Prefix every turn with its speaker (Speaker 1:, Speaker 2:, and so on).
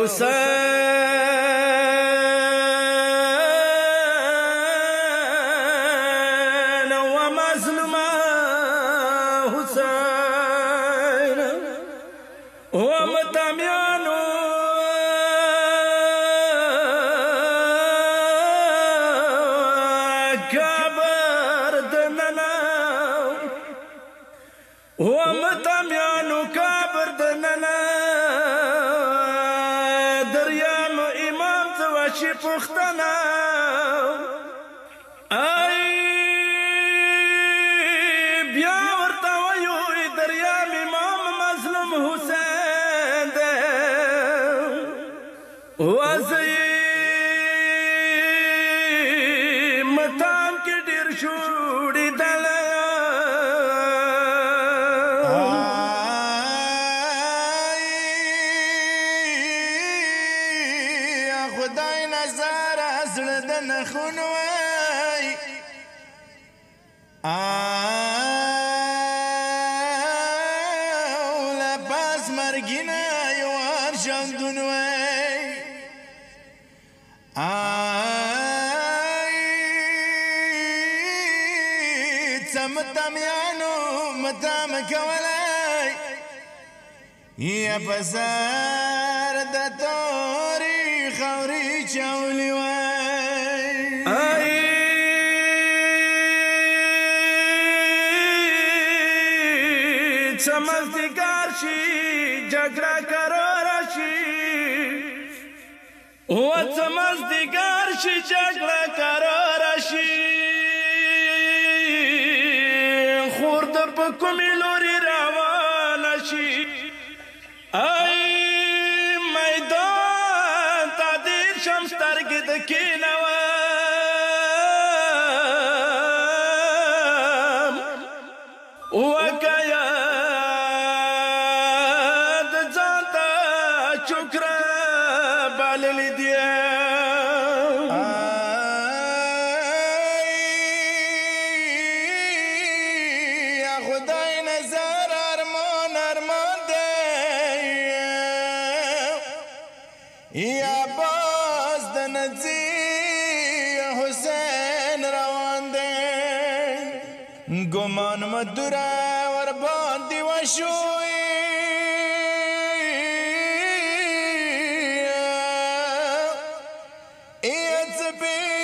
Speaker 1: حسین و مظلوم حسین و متامیانو قبر دننا و متامیانو قبر دننا دریام امام تواشی پختنا ای بیا ورته وایو دریام امام مظلوم حسین دی وزی متام کې ډیر شوړې دله
Speaker 2: خدای نظر زړه د نخونو وای لا پاس مرګینه یو ارشندون وای څمتمیانو متام کولای یا پسار د توري خوري چاولي وای
Speaker 1: چمزدگار شي جګړه کرار شي و چمزدگار شي جګړه کرار شي خور د پکومې لوري روان شي ای میدان ته دیر شم سترګې د کینوم وکیا د ځان ته چوکره بللی دی
Speaker 2: خدای نظر ارمان ارمان دی یا باز د نځي حسین روان دی ګمان مدره ور باندې وشوي it's a big